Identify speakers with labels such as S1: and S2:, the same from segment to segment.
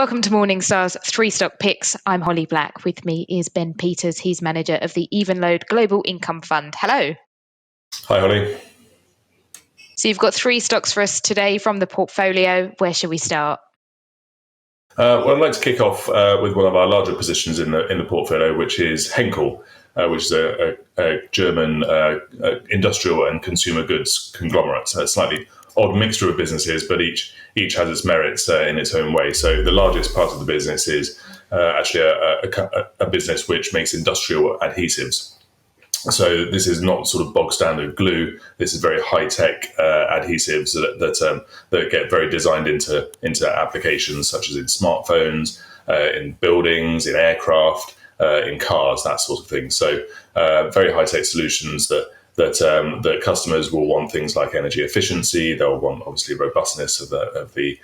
S1: Welcome to Morningstar's Three Stock Picks. I'm Holly Black. With me is Ben Peters. He's manager of the Evenlode Global Income Fund. Hello.
S2: Hi, Holly.
S1: So you've got three stocks for us today from the portfolio. Where shall we start?
S2: Well, I'd like to kick off with one of our larger positions in the portfolio, which is Henkel, which is a German industrial and consumer goods conglomerate. So a slightly odd mixture of businesses, but each has its merits in its own way. So the largest part of the business is actually a business which makes industrial adhesives. So this is not sort of bog standard glue. This is very high tech adhesives that get very designed into applications such as in smartphones, in buildings, in aircraft, in cars, that sort of thing. So very high tech solutions that customers will want things like energy efficiency. They'll want obviously robustness of the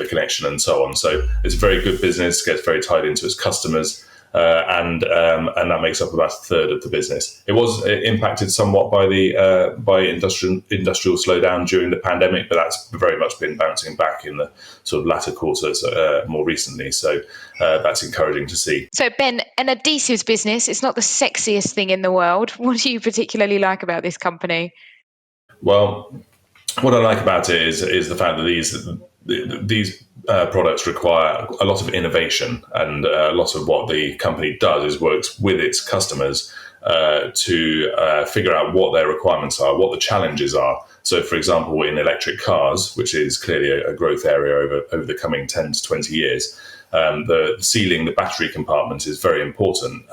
S2: connection and so on. So it's a very good business. Gets very tied into its customers. And that makes up about a third of the business. It was impacted somewhat by the industrial slowdown during the pandemic, but that's very much been bouncing back in the sort of latter quarters more recently. So that's encouraging to see.
S1: So Ben, an adhesives business, it's not the sexiest thing in the world. What do you particularly like about this company?
S2: Well, what I like about it is the fact that these products require a lot of innovation, and a lot of what the company does is works with its customers to figure out what their requirements are, what the challenges are. So, for example, in electric cars, which is clearly a growth area over the coming 10 to 20 years, the sealing the battery compartment is very important.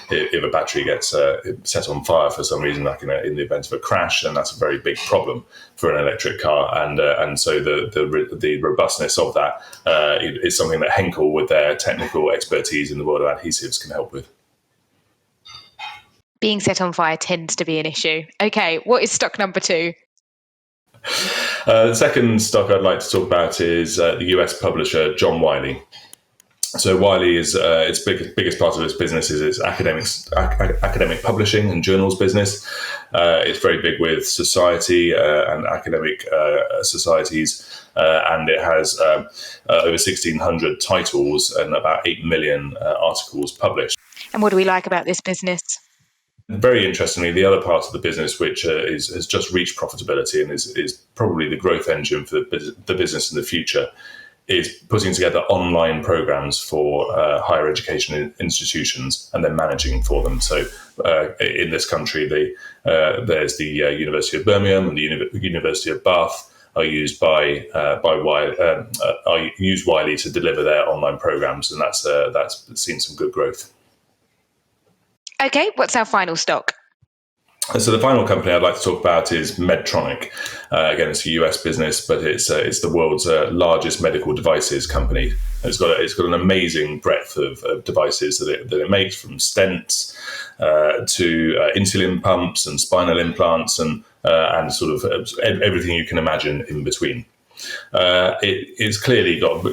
S2: If a battery gets set on fire for some reason, like in the event of a crash, then that's a very big problem for an electric car. And so the robustness of that is something that Henkel, with their technical expertise in the world of adhesives, can help with.
S1: Being set on fire tends to be an issue. Okay, what is stock number two?
S2: The second stock I'd like to talk about is the US publisher John Wiley. So Wiley is its biggest part of its business is its academic publishing and journals business. It's very big with society and academic societies, and it has over 1,600 titles and about 8 million articles published.
S1: And what do we like about this business?
S2: Very interestingly, the other part of the business, which has just reached profitability and is probably the growth engine for the business in the future, is putting together online programs for higher education institutions and then managing for them. So in this country, there's the University of Birmingham and the University of Bath are used by Wiley to deliver their online programs, and that's seen some good growth.
S1: Okay, what's our final stock?
S2: So the final company I'd like to talk about is Medtronic. Again, it's a US business, but it's the world's largest medical devices company. It's got an amazing breadth of devices that it makes, from stents to insulin pumps and spinal implants and sort of everything you can imagine in between. It's clearly got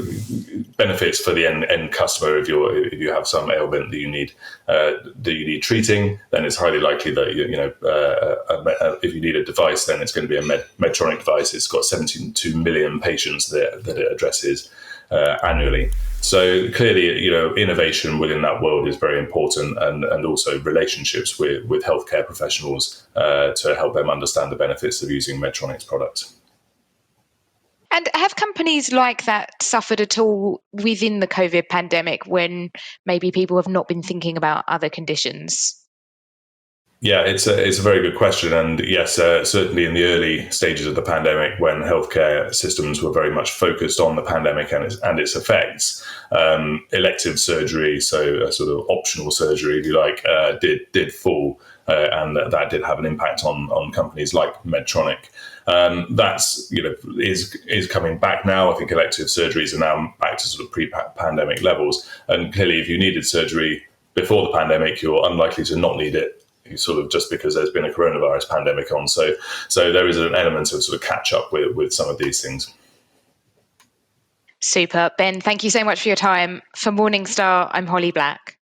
S2: benefits for the end customer. If you have some ailment that you need treating, then it's highly likely that if you need a device, then it's going to be a Medtronic device. It's got 72 million patients that it addresses annually. So clearly, innovation within that world is very important, and also relationships with healthcare professionals to help them understand the benefits of using Medtronic's products.
S1: And have companies like that suffered at all within the COVID pandemic when maybe people have not been thinking about other conditions?
S2: Yeah, it's a very good question. And yes, certainly in the early stages of the pandemic, when healthcare systems were very much focused on the pandemic and its effects, elective surgery, so a sort of optional surgery, if you like, did fall. And that did have an impact on companies like Medtronic. That's is coming back now. I think elective surgeries are now back to sort of pre-pandemic levels. And clearly, if you needed surgery before the pandemic, you're unlikely to not need it, sort of just because there's been a coronavirus pandemic on. So there is an element of sort of catch up with some of these things.
S1: Super. Ben, thank you so much for your time. For Morningstar, I'm Holly Black.